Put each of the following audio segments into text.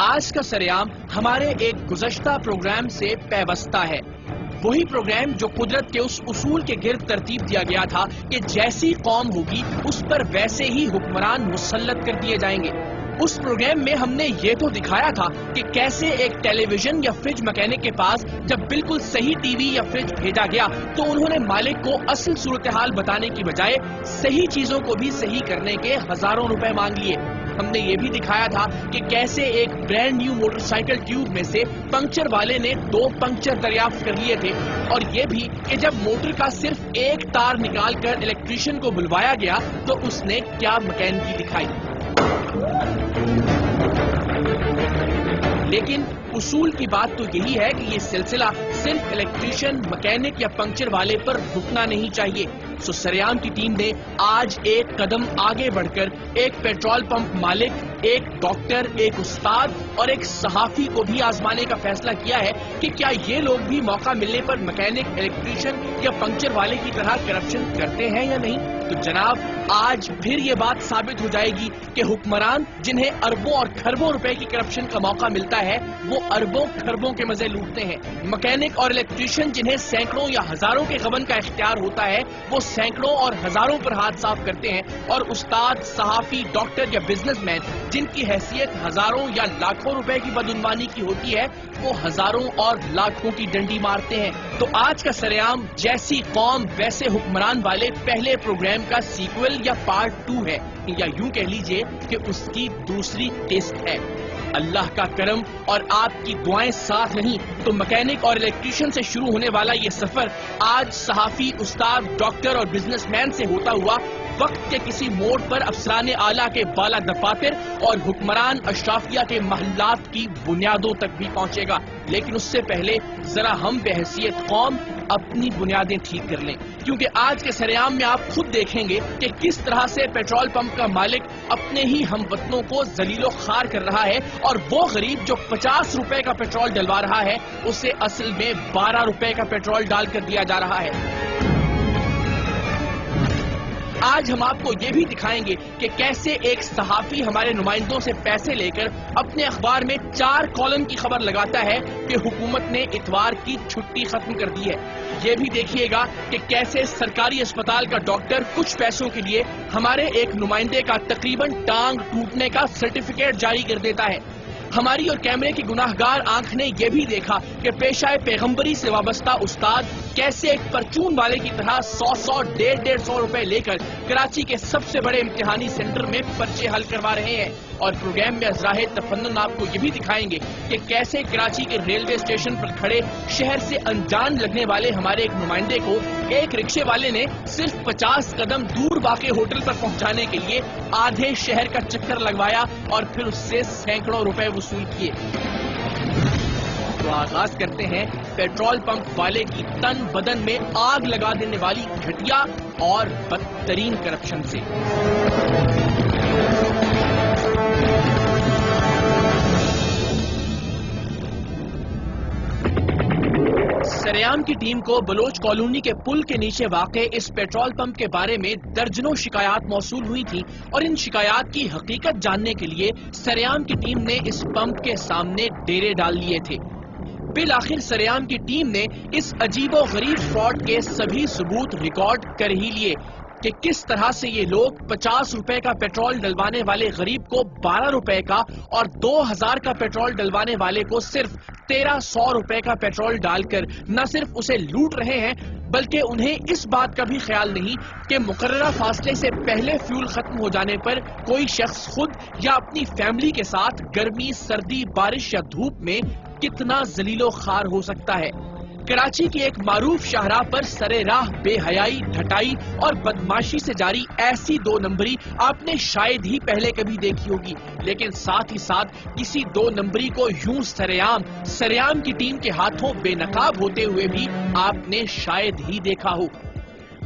آج کا سریام ہمارے ایک گزشتہ پروگرام سے پیوستہ ہے، وہی پروگرام جو قدرت کے اس اصول کے گرد ترتیب دیا گیا تھا کہ جیسی قوم ہوگی اس پر ویسے ہی حکمران مسلط کر دیے جائیں گے۔ اس پروگرام میں ہم نے یہ تو دکھایا تھا کہ کیسے ایک ٹیلی ویژن یا فریج مکینک کے پاس جب بالکل صحیح ٹی وی یا فریج بھیجا گیا تو انہوں نے مالک کو اصل صورتحال بتانے کی بجائے صحیح چیزوں کو بھی صحیح کرنے کے ہزاروں روپے مانگ لیے۔ ہم نے یہ بھی دکھایا تھا کہ کیسے ایک brand new motor cycle tube میں سے پنکچر والے نے 2 پنکچر دریافت کر لیے تھے، اور یہ بھی کہ جب موٹر کا صرف ایک تار نکال کر الیکٹریشین کو بلوایا گیا تو اس نے کیا مکینکی دکھائی۔ لیکن اصول کی بات تو یہی ہے کہ یہ سلسلہ صرف الیکٹریشین، مکینک یا پنکچر والے پر رکنا نہیں چاہیے۔ سو سریام کی ٹیم نے آج ایک قدم آگے بڑھ کر ایک پیٹرول پمپ مالک، ایک ڈاکٹر، ایک استاد اور ایک صحافی کو بھی آزمانے کا فیصلہ کیا ہے کہ کیا یہ لوگ بھی موقع ملنے پر مکینک، الیکٹریشین یا پنکچر والے کی طرح کرپشن کرتے ہیں یا نہیں۔ تو جناب آج پھر یہ بات ثابت ہو جائے گی کہ حکمران جنہیں اربوں اور کھربوں روپے کی کرپشن کا موقع ملتا ہے وہ اربوں کھربوں کے مزے لوٹتے ہیں۔ مکینک اور الیکٹریشین جنہیں سینکڑوں یا ہزاروں کے غبن کا اختیار ہوتا ہے وہ سینکڑوں اور ہزاروں پر ہاتھ صاف کرتے ہیں، اور استاد، صحافی، ڈاکٹر یا بزنس مین جن کی حیثیت ہزاروں یا لاکھوں روپے کی بدعنوانی کی ہوتی ہے وہ ہزاروں اور لاکھوں کی ڈنڈی مارتے ہیں۔ تو آج کا سریام جیسی قوم ویسے حکمران والے پہلے پروگرام کا سیکوئل یا پارٹ 2 ہے، یا یوں کہہ لیجئے کہ اس کی دوسری ٹیسٹ ہے۔ اللہ کا کرم اور آپ کی دعائیں ساتھ نہیں تو مکینک اور الیکٹریشین سے شروع ہونے والا یہ سفر آج صحافی، استاد، ڈاکٹر اور بزنس مین سے ہوتا ہوا وقت کے کسی موڑ پر افسران اعلیٰ کے بالا دفاتر اور حکمران اشرافیہ کے محلات کی بنیادوں تک بھی پہنچے گا۔ لیکن اس سے پہلے ذرا ہم بحیثیت قوم اپنی بنیادیں ٹھیک کر لیں، کیونکہ آج کے سریام میں آپ خود دیکھیں گے کہ کس طرح سے پیٹرول پمپ کا مالک اپنے ہی ہم وطنوں کو ذلیل و خوار کر رہا ہے، اور وہ غریب جو 50 روپے کا پیٹرول ڈلوا رہا ہے اسے اصل میں 12 روپے کا پیٹرول ڈال کر دیا جا رہا ہے۔ آج ہم آپ کو یہ بھی دکھائیں گے کہ کیسے ایک صحافی ہمارے نمائندوں سے پیسے لے کر اپنے اخبار میں 4 کالم کی خبر لگاتا ہے کہ حکومت نے اتوار کی چھٹی ختم کر دی ہے۔ یہ بھی دیکھیے گا کہ کیسے سرکاری اسپتال کا ڈاکٹر کچھ پیسوں کے لیے ہمارے ایک نمائندے کا تقریباً ٹانگ ٹوٹنے کا سرٹیفکیٹ جاری کر دیتا ہے۔ ہماری اور کیمرے کی گناہگار آنکھ نے یہ بھی دیکھا کہ پیشہ پیغمبری سے وابستہ استاد کیسے ایک پرچون والے کی طرح 100 150 روپے لے کر کراچی کے سب سے بڑے امتحانی سینٹر میں پرچے حل کروا رہے ہیں۔ اور پروگرام میں ازراہ تفنن آپ کو یہ بھی دکھائیں گے کہ کیسے کراچی کے ریلوے اسٹیشن پر کھڑے شہر سے انجان لگنے والے ہمارے ایک نمائندے کو ایک رکشے والے نے صرف 50 قدم دور واقع ہوٹل پر پہنچانے کے لیے آدھے شہر کا چکر لگوایا اور پھر اس سے سینکڑوں روپے وصول کیے۔ تو آغاز کرتے ہیں پیٹرول پمپ والے کی تن بدن میں آگ لگا دینے والی گھٹیا اور بدترین کرپشن سے۔ سریام کی ٹیم کو بلوچ کالونی کے پل کے نیچے واقع اس پیٹرول پمپ کے بارے میں درجنوں شکایات موصول ہوئی تھی، اور ان شکایات کی حقیقت جاننے کے لیے سریام کی ٹیم نے اس پمپ کے سامنے ڈیرے ڈال لیے تھے۔ بالآخر سریام کی ٹیم نے اس عجیب و غریب فراڈ کے سبھی ثبوت ریکارڈ کر ہی لیے کہ کس طرح سے یہ لوگ 50 روپے کا پیٹرول ڈلوانے والے غریب کو 12 روپے کا اور 2000 کا پیٹرول ڈلوانے والے کو صرف 1300 روپے کا پیٹرول ڈال کر نہ صرف اسے لوٹ رہے ہیں بلکہ انہیں اس بات کا بھی خیال نہیں کہ مقررہ فاصلے سے پہلے فیول ختم ہو جانے پر کوئی شخص خود یا اپنی فیملی کے ساتھ گرمی، سردی، بارش یا دھوپ میں کتنا ذلیل و خوار ہو سکتا ہے۔ کراچی کی ایک معروف شاہراہ پر سرے راہ بے حیائی، ڈھٹائی اور بدماشی سے جاری ایسی 2 نمبری آپ نے شاید ہی پہلے کبھی دیکھی ہوگی، لیکن ساتھ ہی ساتھ کسی 2 نمبری کو یوں سریام کی ٹیم کے ہاتھوں بے نقاب ہوتے ہوئے بھی آپ نے شاید ہی دیکھا ہو۔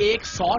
100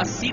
80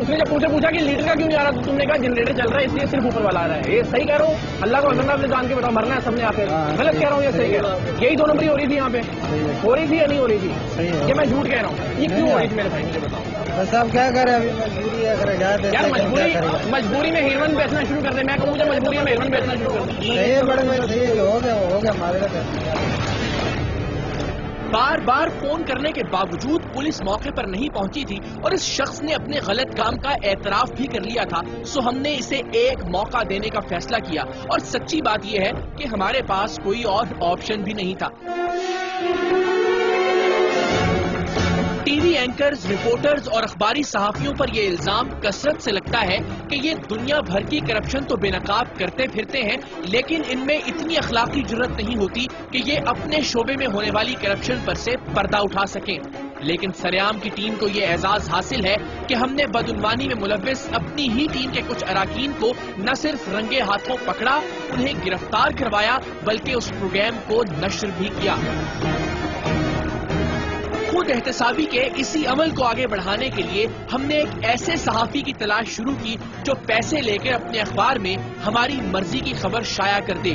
اس نے جب پوچھا کہ لیڈر کا کیوں نہیں آ رہا تو تم نے کہا جنریٹر چل رہا ہے اس لیے صرف اوپر والا آ رہا ہے. یہ صحیح کہہ رہا ہوں؟ اللہ کو اللہ نے جان کے بتاؤ مرنا ہے سب نے آ کے. غلط کہہ رہا ہوں یا صحیح کہہ رہا ہوں؟ یہی 2 نمبری ہو رہی تھی یہاں پہ, ہو رہی تھی یا نہیں ہو رہی تھی؟ یہ میں جھوٹ کہہ رہا ہوں. یہ کیوں ہو رہی تھی میرے بھائی مجھے بتاؤ. صاحب کیا کریں ابھی مجبوری ہے. یار مجبوری میں ہیروئن بیچنا شروع کر دیں. میں کہوں مجھے مجبوری میں ہیروئن بیچنا شروع کر دیں. ہو گیا مارے بار بار فون کرنے کے باوجود پولیس موقع پر نہیں پہنچی تھی اور اس شخص نے اپنے غلط کام کا اعتراف بھی کر لیا تھا. سو ہم نے اسے ایک موقع دینے کا فیصلہ کیا اور سچی بات یہ ہے کہ ہمارے پاس کوئی اور آپشن بھی نہیں تھا. ٹی وی اینکرز, رپورٹرز اور اخباری صحافیوں پر یہ الزام کثرت سے لگتا ہے کہ یہ دنیا بھر کی کرپشن تو بے نقاب کرتے پھرتے ہیں, لیکن ان میں اتنی اخلاقی جرت نہیں ہوتی کہ یہ اپنے شعبے میں ہونے والی کرپشن پر سے پردہ اٹھا سکیں. لیکن سریام کی ٹیم کو یہ اعزاز حاصل ہے کہ ہم نے بدعنوانی میں ملوث اپنی ہی ٹیم کے کچھ اراکین کو نہ صرف رنگے ہاتھوں پکڑا, انہیں گرفتار کروایا, بلکہ اس پروگرام کو نشر بھی کیا. خود احتسابی کے اسی عمل کو آگے بڑھانے کے لیے ہم نے ایک ایسے صحافی کی تلاش شروع کی جو پیسے لے کر اپنے اخبار میں ہماری مرضی کی خبر شائع کر دے,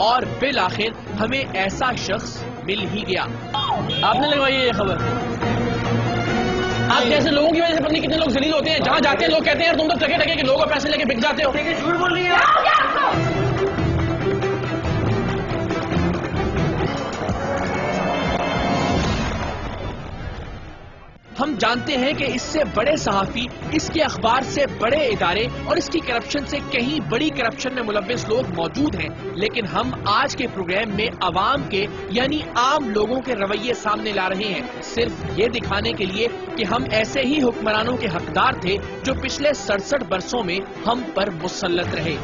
اور بالآخر ہمیں ایسا شخص مل ہی گیا. آپ نے لگوائی ہے یہ خبر. آپ جیسے لوگوں کی وجہ سے پتہ نہیں کتنے لوگ ذلیل ہوتے ہیں. جہاں جاتے ہیں لوگ کہتے ہیں تم تو ٹکے کہ لوگوں پیسے لے کے بک جاتے ہو. جھوٹ بول رہی ہے. ہم جانتے ہیں کہ اس سے بڑے صحافی, اس کے اخبار سے بڑے ادارے اور اس کی کرپشن سے کہیں بڑی کرپشن میں ملوث لوگ موجود ہیں, لیکن ہم آج کے پروگرام میں عوام کے یعنی عام لوگوں کے رویے سامنے لا رہے ہیں, صرف یہ دکھانے کے لیے کہ ہم ایسے ہی حکمرانوں کے حقدار تھے جو پچھلے 67 برسوں میں ہم پر مسلط رہے.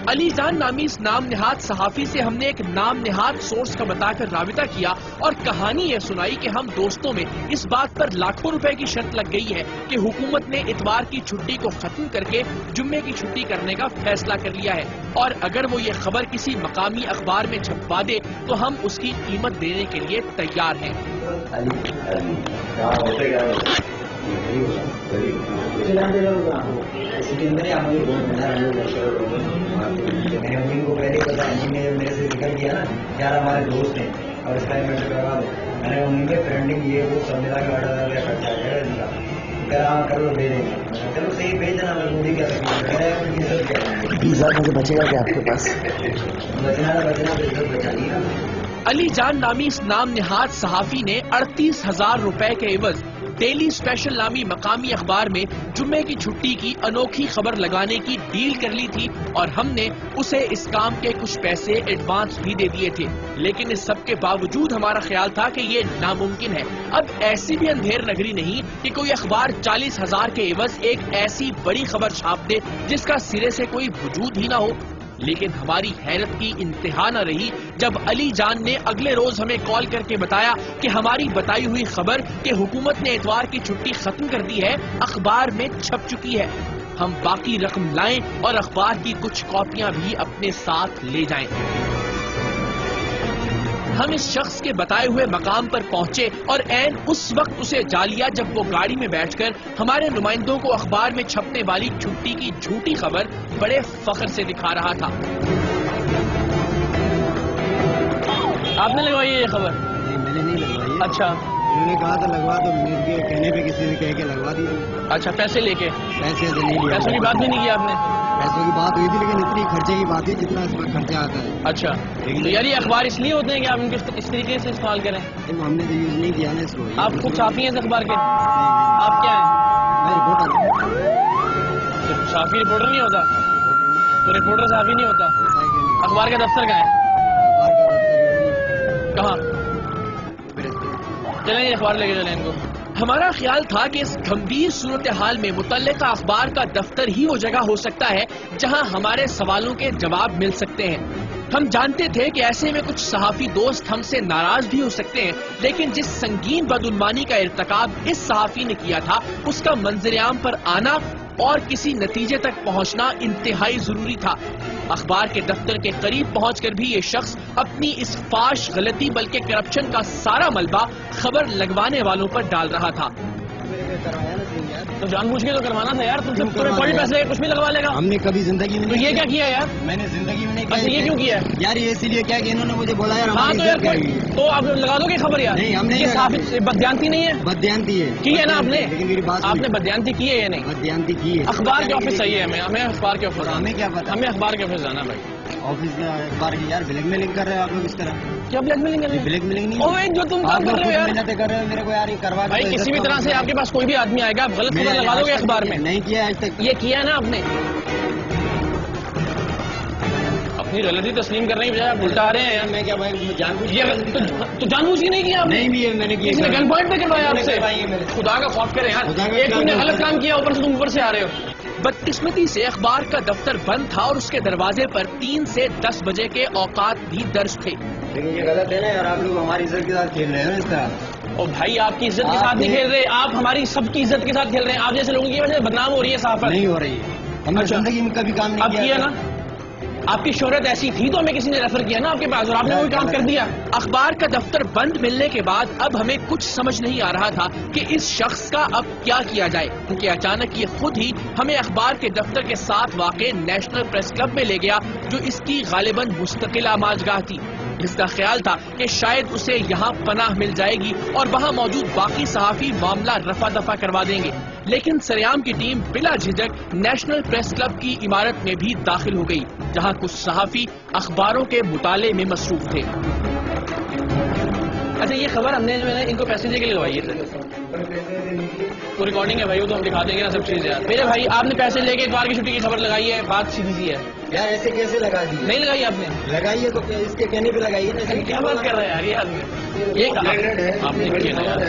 علی جان نامی اس نام نہاد صحافی سے ہم نے ایک نام نہاد سورس کا بتا کر رابطہ کیا اور کہانی یہ سنائی کہ ہم دوستوں میں اس بات پر لاکھوں روپے کی شرط لگ گئی ہے کہ حکومت نے اتوار کی چھٹی کو ختم کر کے جمعے کی چھٹی کرنے کا فیصلہ کر لیا ہے, اور اگر وہ یہ خبر کسی مقامی اخبار میں چھپوا دے تو ہم اس کی قیمت دینے کے لیے تیار ہیں. میں نے ان کو پہلے پتا میرے سے نکل گیا نا, یار ہمارے دوست ہیں اور اس کا کروا دو. میں نے ان کے فرینڈنگ یہ وہ سب ملا کے 8,000 کا خرچہ ہے, کرو بھیج دیں گے. چلو صحیح بھیج دینا, میں مجھے کیا 20,000 مجھے بچے گا کیا آپ کے پاس؟ بچنا بچا لیے نا. علی جان نامی اس نام نہاد صحافی نے 38,000 روپے کے عوض ڈیلی اسپیشل نامی مقامی اخبار میں جمعے کی چھٹی کی انوکھی خبر لگانے کی ڈیل کر لی تھی, اور ہم نے اسے اس کام کے کچھ پیسے ایڈوانس بھی دے دیے تھے. لیکن اس سب کے باوجود ہمارا خیال تھا کہ یہ ناممکن ہے. اب ایسی بھی اندھیر نگری نہیں کہ کوئی اخبار 40,000 کے عوض ایک ایسی بڑی خبر چھاپ دے جس کا سرے سے کوئی وجود ہی نہ ہو. لیکن ہماری حیرت کی انتہا نہ رہی جب علی جان نے اگلے روز ہمیں کال کر کے بتایا کہ ہماری بتائی ہوئی خبر کہ حکومت نے اتوار کی چھٹی ختم کر دی ہے اخبار میں چھپ چکی ہے. ہم باقی رقم لائیں اور اخبار کی کچھ کاپیاں بھی اپنے ساتھ لے جائیں. ہم اس شخص کے بتائے ہوئے مقام پر پہنچے اور عین اس وقت اسے جا لیا جب وہ گاڑی میں بیٹھ کر ہمارے نمائندوں کو اخبار میں چھپنے والی چھٹی کی جھوٹی خبر بڑے فخر سے دکھا رہا تھا. آپ نے لگوائی ہے یہ خبر؟ میں نے نہیں لگوائی. اچھا, انہوں نے کہا تھا لگوا تو میرے کہنے پہ کسی نے کہہ کے لگوا دی. اچھا, پیسے لے کے؟ پیسے سے نہیں لیا. پیسوں کی بات بھی نہیں کی آپ نے؟ پیسوں کی بات ہوئی تھی لیکن اتنی خرچے کی بات ہے جتنا اس میں خرچہ آتا ہے. اچھا, تو یار یہ اخبار اس لیے ہوتے ہیں کہ آپ ان کو اس طریقے سے استعمال کریں؟ ہم نے تو یوز نہیں کیا نا اس کو. آپ خود صحافی ہیں اس اخبار کے؟ آپ کیا ہیں؟ میں رپورٹر. صحافی رپورٹر نہیں ہوتا؟ تو رپورٹر صحافی نہیں ہوتا. اخبار کا دفتر کہاں ہے؟ کہاں؟ چلیں یہ اخبار لے کے چلیں ان کو. ہمارا خیال تھا کہ اس گھمبیر صورتحال میں متعلقہ اخبار کا دفتر ہی وہ جگہ ہو سکتا ہے جہاں ہمارے سوالوں کے جواب مل سکتے ہیں. ہم جانتے تھے کہ ایسے میں کچھ صحافی دوست ہم سے ناراض بھی ہو سکتے ہیں, لیکن جس سنگین بدعنوانی کا ارتکاب اس صحافی نے کیا تھا اس کا منظر عام پر آنا اور کسی نتیجے تک پہنچنا انتہائی ضروری تھا. اخبار کے دفتر کے قریب پہنچ کر بھی یہ شخص اپنی اس فاش غلطی بلکہ کرپشن کا سارا ملبہ خبر لگوانے والوں پر ڈال رہا تھا. تو جان بوجھ کے تو کروانا تھا یار, تم سے تھوڑے پیسے لے کچھ بھی لگوا لے گا. ہم نے کبھی زندگی میں تو یہ کیا کیا یار, میں نے زندگی میں نہیں اچھا یہ کیوں کیا یار, یہ اسی لیے کیا کہ انہوں نے مجھے بولا یار ہاں تو یار تو آپ لگا دو گے خبر یار. نہیں, ہم نے یہ بدیانتی نہیں ہے, بدیانتی ہے کی ہے نا آپ نے, لیکن میری بات آپ نے بدیانتی کی ہے یا نہیں؟ بدیانتی کی ہے. اخبار کے آفس چاہیے ہمیں اخبار کے آفس. ہمیں کیا پتا, ہمیں اخبار کے آفس جانا بھائی. آفس میں اخبار کی یار بلیک میلنگ کر رہے ہیں آپ لوگ اس طرح. کیا بلیک میلنگ کر رہے ہیں؟ بلیک میلنگ نہیں, اوے جو تم کام کر رہے ہو یار, محنتیں کر رہے ہو میرے کو یار, یہ کروا بھائی کسی بھی طرح سے آپ کے پاس کوئی بھی آدمی آئے گا غلط خبر لگا دو گے اخبار میں. نہیں کیا آج تک. یہ کیا نا آپ نے, اپنی غلطی تسلیم کرنے کی بجائے آپ الٹا آ رہے ہیں یار. میں کیا بھائی جان بوجھ تو جان بوجھ کے نہیں کیا آپ نے؟ نہیں میں نے کیا, کسی نے گن پوائنٹ پہ کروایا آپ سے. خدا کا خوف کرے یار, ایک تم نے غلط کام کیا اوپر سے تم اوپر سے آ رہے ہو. بدقسمتی سے اخبار کا دفتر بند تھا اور اس کے دروازے پر 3 سے 10 بجے کے اوقات بھی درج تھے. لیکن یہ غلط ہے نا یار, آپ لوگ ہماری عزت کے ساتھ کھیل رہے ہیں اس طرح. اور بھائی آپ کی عزت کے ساتھ نہیں کھیل رہے, آپ ہماری سب کی عزت کے ساتھ کھیل رہے ہیں. آپ جیسے لوگوں کی وجہ سے بدنام ہو رہی ہے صحافت. نہیں ہو رہی ہے, ہم نے زندگی میں کبھی کام نہیں کیا نا. آپ کی شہرت ایسی تھی تو ہمیں کسی نے ریفر کیا نا آپ کے پاس, اور آپ نے کوئی کام کر دیا. اخبار کا دفتر بند ملنے کے بعد اب ہمیں کچھ سمجھ نہیں آ رہا تھا کہ اس شخص کا اب کیا کیا جائے, کیونکہ اچانک یہ خود ہی ہمیں اخبار کے دفتر کے ساتھ واقع نیشنل پریس کلب میں لے گیا, جو اس کی غالباً مستقل آماجگاہ تھی. اس کا خیال تھا کہ شاید اسے یہاں پناہ مل جائے گی اور وہاں موجود باقی صحافی معاملہ رفع دفع کروا دیں گے. لیکن سریام کی ٹیم بلا جھجک نیشنل پریس کلب کی عمارت میں بھی داخل ہو گئی, جہاں کچھ صحافی اخباروں کے مطالعے میں مصروف تھے. اچھا یہ خبر ہم نے جو ہے ان کو پیسے دے کے لگوائی ہے, تو ریکارڈنگ ہے بھائی, وہ تو ہم دکھا دیں گے نا سب چیزیں. میرے بھائی آپ نے پیسے لے کے اخبار کی چھٹی کی خبر لگائی ہے, بات سیدھی سی ہے یار. ایسے کیسے لگا دی؟ نہیں لگائی آپ نے, لگائیے تو اس کے کہنے پہ لگائیے. کیا بات کر رہے ہیں یار یہ آدمی, یہ آپ نے کیا یار,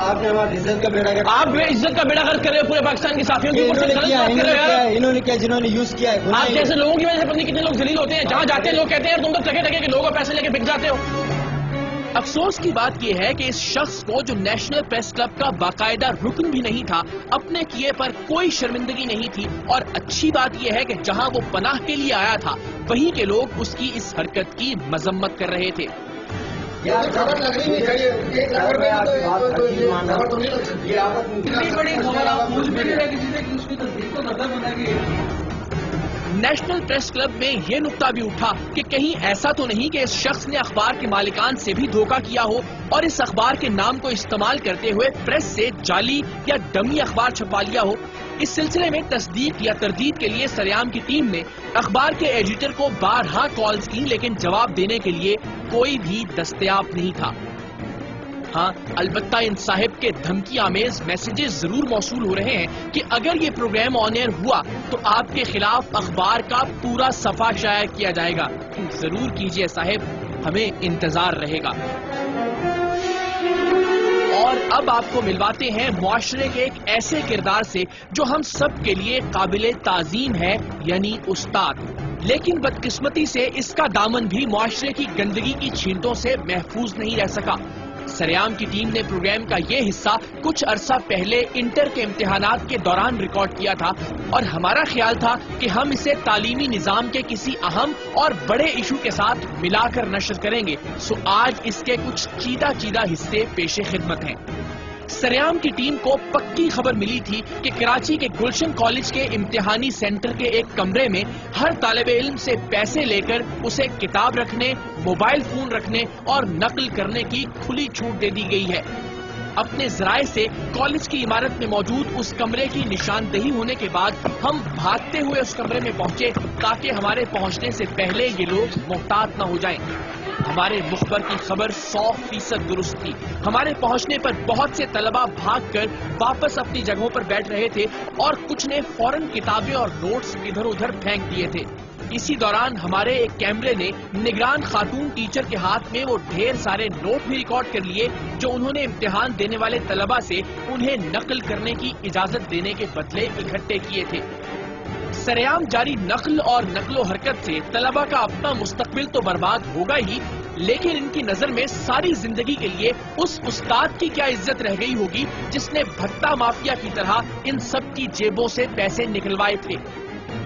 آپ نے ہماری عزت کا بیڑا کر, آپ عزت کا بیڑا غرق کر رہے ہو پورے پاکستان کے صحافیوں کے اوپر. انہوں نے کیا جنہوں نے یوز کیا ہے, آپ جیسے لوگوں کی وجہ سے پتہ نہیں کتنے لوگ ذلیل ہوتے ہیں. جہاں جاتے ہیں لوگ کہتے ہیں تم تو ٹکے ٹکے کے لوگوں پیسے لے کے بک جاتے ہو. افسوس کی بات یہ ہے کہ اس شخص کو, جو نیشنل پریس کلب کا باقاعدہ رکن بھی نہیں تھا, اپنے کیے پر کوئی شرمندگی نہیں تھی. اور اچھی بات یہ ہے کہ جہاں وہ پناہ کے لیے آیا تھا وہیں کے لوگ اس کی اس حرکت کی مذمت کر رہے تھے. نیشنل پریس کلب میں یہ نکتہ بھی اٹھا کہ کہیں ایسا تو نہیں کہ اس شخص نے اخبار کے مالکان سے بھی دھوکہ کیا ہو اور اس اخبار کے نام کو استعمال کرتے ہوئے پریس سے جعلی یا ڈمی اخبار چھپا لیا ہو. اس سلسلے میں تصدیق یا تردید کے لیے سریام کی ٹیم نے اخبار کے ایڈیٹر کو بارہا کالز کی, لیکن جواب دینے کے لیے کوئی بھی دستیاب نہیں تھا. ہاں البتہ ان صاحب کے دھمکی آمیز میسیجز ضرور موصول ہو رہے ہیں کہ اگر یہ پروگرام آن ایئر ہوا تو آپ کے خلاف اخبار کا پورا صفحہ شائع کیا جائے گا. ضرور کیجئے صاحب, ہمیں انتظار رہے گا. اور اب آپ کو ملواتے ہیں معاشرے کے ایک ایسے کردار سے جو ہم سب کے لیے قابل تعظیم ہے, یعنی استاد. لیکن بدقسمتی سے اس کا دامن بھی معاشرے کی گندگی کی چھینٹوں سے محفوظ نہیں رہ سکا. سریام کی ٹیم نے پروگرام کا یہ حصہ کچھ عرصہ پہلے انٹر کے امتحانات کے دوران ریکارڈ کیا تھا, اور ہمارا خیال تھا کہ ہم اسے تعلیمی نظام کے کسی اہم اور بڑے ایشو کے ساتھ ملا کر نشر کریں گے. سو آج اس کے کچھ چیدہ حصے پیش خدمت ہیں. سریام کی ٹیم کو پکی خبر ملی تھی کہ کراچی کے گلشن کالج کے امتحانی سینٹر کے ایک کمرے میں ہر طالب علم سے پیسے لے کر اسے کتاب رکھنے, موبائل فون رکھنے اور نقل کرنے کی کھلی چھوٹ دے دی گئی ہے. اپنے ذرائع سے کالج کی عمارت میں موجود اس کمرے کی نشاندہی ہونے کے بعد ہم بھاگتے ہوئے اس کمرے میں پہنچے تاکہ ہمارے پہنچنے سے پہلے یہ لوگ محتاط نہ ہو جائیں. ہمارے مخبر کی خبر 100% درست تھی. ہمارے پہنچنے پر بہت سے طلبہ بھاگ کر واپس اپنی جگہوں پر بیٹھ رہے تھے اور کچھ نے فوراً کتابیں اور نوٹس ادھر ادھر پھینک دیے تھے. اسی دوران ہمارے ایک کیمرے نے نگران خاتون ٹیچر کے ہاتھ میں وہ ڈھیر سارے نوٹ بھی ریکارڈ کر لیے جو انہوں نے امتحان دینے والے طلبہ سے انہیں نقل کرنے کی اجازت دینے کے بدلے اکٹھے کیے تھے. سریام جاری نقل اور نقل و حرکت سے طلبہ کا اپنا مستقبل تو برباد ہوگا ہی, لیکن ان کی نظر میں ساری زندگی کے لیے اس استاد کی کیا عزت رہ گئی ہوگی جس نے بھٹا مافیا کی طرح ان سب کی جیبوں سے پیسے نکلوائے تھے.